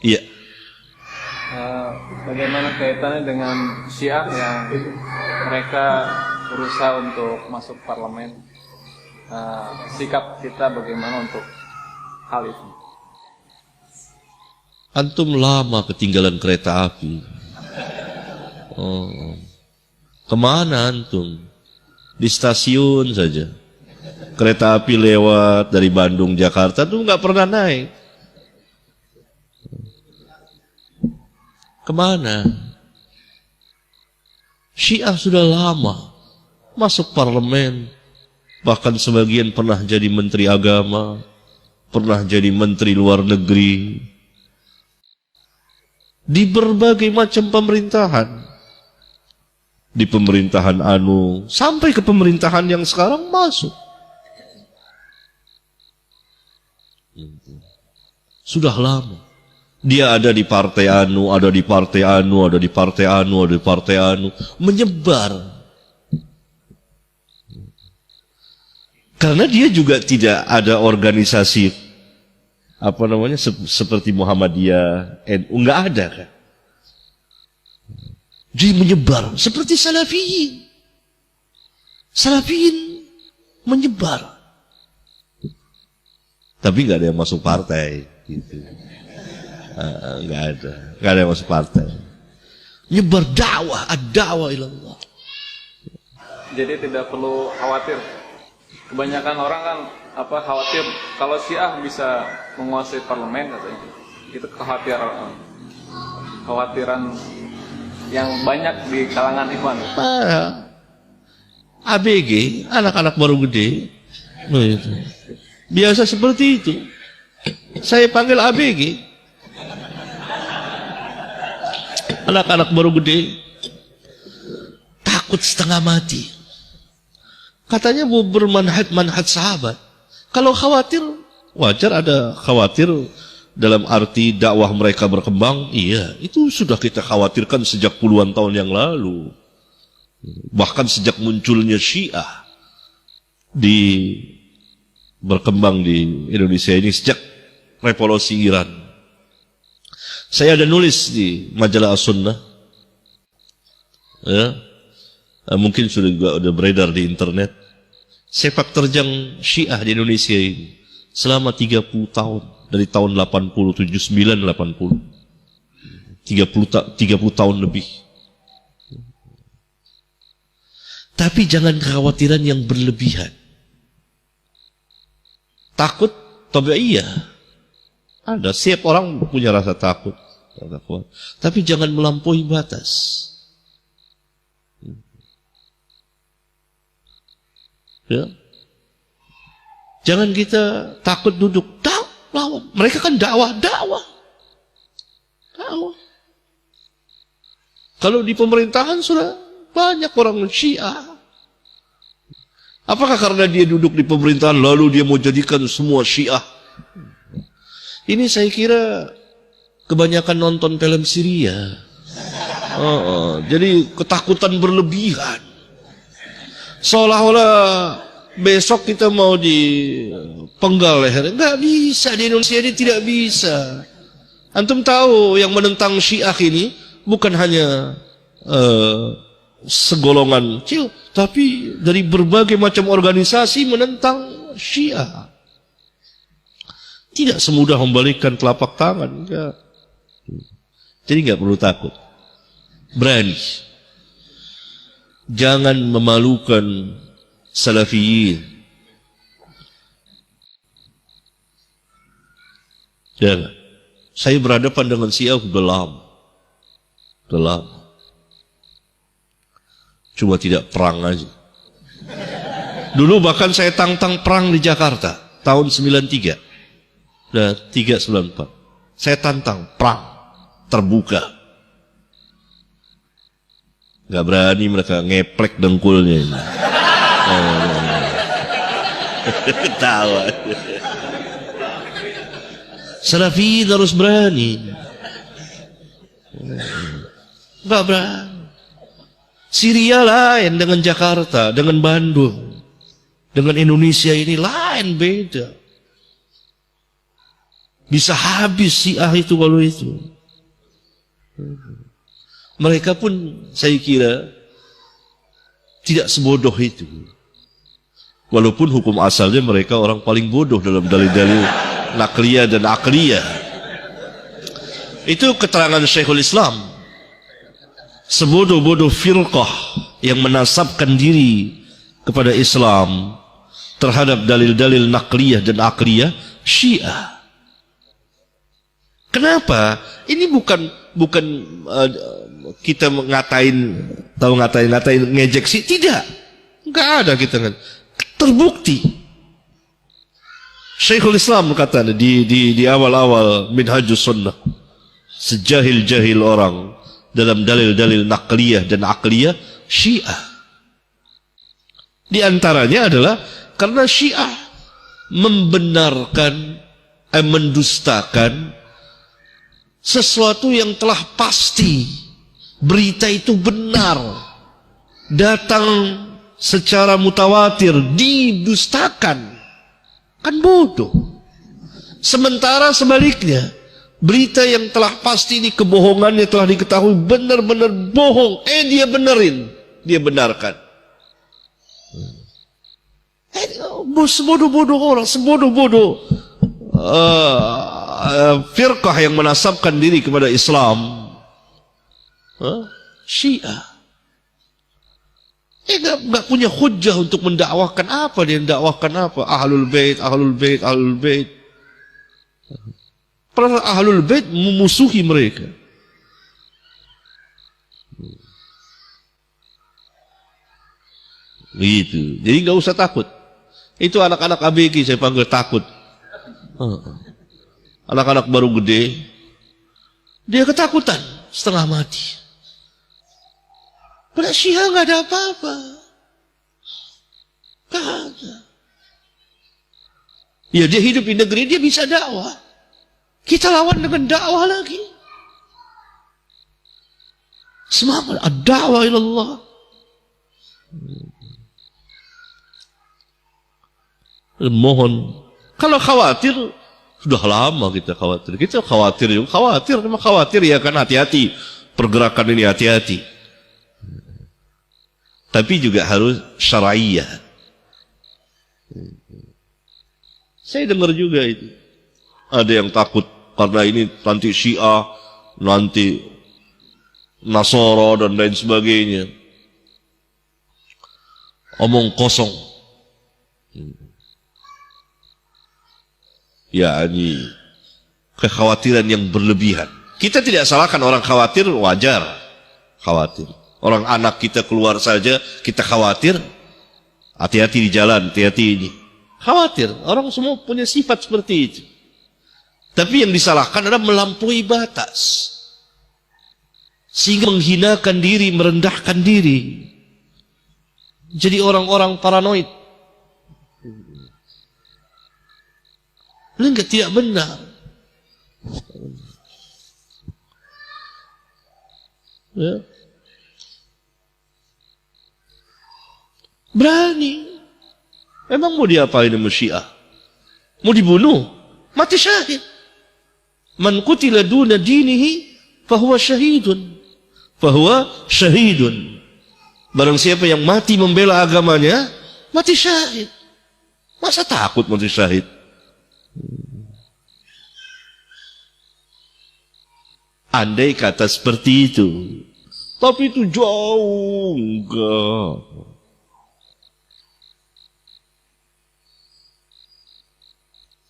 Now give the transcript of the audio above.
Iya. Bagaimana kaitannya dengan Syiah yang mereka berusaha untuk masuk parlemen? Sikap kita bagaimana untuk hal itu? Antum lama ketinggalan kereta api. Kemana antum? Di stasiun saja. Kereta api lewat dari Bandung, Jakarta tuh nggak pernah naik. Kemana? Syiah sudah lama masuk parlemen, bahkan sebagian pernah jadi menteri agama, pernah jadi menteri luar negeri, di berbagai macam pemerintahan, di pemerintahan anu sampai ke pemerintahan yang sekarang masuk. Sudah lama. Dia ada di partai anu, ada di partai anu, ada di partai anu, ada di partai anu, menyebar. Karena dia juga tidak ada organisasi seperti Muhammadiyah, NU, nggak ada kan. Jadi menyebar seperti Salafiyin. Salafiyin menyebar. Tapi nggak ada yang masuk partai gitu. Nggak ada yang masuk partai. Nyebar dakwah, ad-da'wah ilallah. Jadi tidak perlu khawatir. Kebanyakan orang kan khawatir kalau Syiah bisa menguasai parlemen katanya. Itu kekhawatiran yang banyak di kalangan ikhwan. ABG, anak-anak baru gede. Biasa seperti itu. Saya panggil ABG. Anak-anak baru gede, takut setengah mati. Katanya mau bermanhaj sahabat. Kalau khawatir, wajar ada khawatir dalam arti dakwah mereka berkembang. Iya, itu sudah kita khawatirkan sejak puluhan tahun yang lalu. Bahkan sejak munculnya Syiah berkembang di Indonesia ini, sejak revolusi Iran. Saya ada nulis di majalah As-Sunnah, ya, mungkin sudah beredar di internet, sepak terjang Syiah di Indonesia ini selama 30 tahun, dari tahun 80, 79, 80, 30 tahun lebih. Tapi jangan kekhawatiran yang berlebihan. Takut, tabi'iyah. Ada, setiap orang punya rasa takut. Tapi jangan melampaui batas. Ya. Jangan kita takut duduk. Dakwah. Mereka kan dakwah. Kalau di pemerintahan sudah banyak orang Syiah. Apakah karena dia duduk di pemerintahan lalu dia mau jadikan semua Syiah? Ini saya kira kebanyakan nonton film Syria. Jadi ketakutan berlebihan. Seolah-olah besok kita mau dipenggal leher. Nggak bisa, di Indonesia ini tidak bisa. Antum tahu yang menentang Syiah ini bukan hanya segolongan kecil, tapi dari berbagai macam organisasi menentang Syiah. Tidak semudah membalikkan telapak tangan. Enggak. Jadi nggak perlu takut. Berani. Jangan memalukan Salafiyin. Jangan. Saya berhadapan dengan Syiah sudah lama. Cuma tidak perang aja. Dulu bahkan saya tantang perang di Jakarta tahun 93. Nah, 394. Saya tantang perang terbuka. Gak berani mereka, ngeplek dengkulnya ini. Ketawa. Salafi harus berani. Gak berani. Syria lain dengan Jakarta, dengan Bandung, dengan Indonesia ini lain, beda. Bisa habis Syiah itu kalau itu. Mereka pun saya kira tidak sebodoh itu. Walaupun hukum asalnya mereka orang paling bodoh dalam dalil-dalil nakliyah dan akliyah. Itu keterangan Syekhul Islam. Sebodoh-bodoh firqah yang menasabkan diri kepada Islam terhadap dalil-dalil nakliyah dan akliyah Syiah. Kenapa? Ini bukan kita ngatain ngejek sih, tidak. Enggak ada kita kan. Terbukti. Syekhul Islam berkata di awal-awal Minhajus Sunnah, sejahil-jahil orang dalam dalil-dalil nakliyah dan akliyah Syiah. Di antaranya adalah karena Syiah membenarkan, mendustakan sesuatu yang telah pasti, berita itu benar, datang secara mutawatir, didustakan. Kan bodoh. Sementara sebaliknya, berita yang telah pasti ini kebohongannya telah diketahui benar-benar bohong, dia benerin, dia benarkan. Sebodoh-bodoh orang, sebodoh-bodoh firqah yang menasabkan diri kepada Islam, Syiah. Enggak punya hujjah untuk mendakwahkan apa, dia mendakwahkan apa? Ahlul Bait, Ahlul Bait, Ahlul Bait. Para Ahlul Bait memusuhi mereka. Gitu. Jadi nggak usah takut. Itu anak-anak ABG saya panggil takut. Anak-anak baru gede, dia ketakutan setengah mati. Pada Syiah nggak ada apa-apa. Nggak ada. Ya dia hidup di negeri, dia bisa dakwah. Kita lawan dengan dakwah lagi. Semangat ad-da'wah ilallah. Mohon, kalau khawatir, sudah lama kita khawatir. Kita khawatir juga, memang khawatir ya kan, hati-hati. Pergerakan ini hati-hati. Tapi juga harus syar'iyah. Saya dengar juga itu. Ada yang takut karena ini nanti Syiah, nanti Nasara dan lain sebagainya. Omong kosong. Ya, ini kekhawatiran yang berlebihan. Kita tidak salahkan orang khawatir, wajar. Khawatir. Orang anak kita keluar saja, kita khawatir. Hati-hati di jalan, hati-hati ini. Khawatir. Orang semua punya sifat seperti itu. Tapi yang disalahkan adalah melampaui batas. Sehingga menghinakan diri, merendahkan diri. Jadi orang-orang paranoid. Ini enggak, tidak benar. Ya. Berani. Emang mau diapain sama Syiah? Mau dibunuh? Mati syahid. Man qutila duna dinihi fahuwa syahidun. Fahuwa syahidun. Barang siapa yang mati membela agamanya, mati syahid. Masa takut mati syahid? Andai kata seperti itu, tapi itu jauh enggak.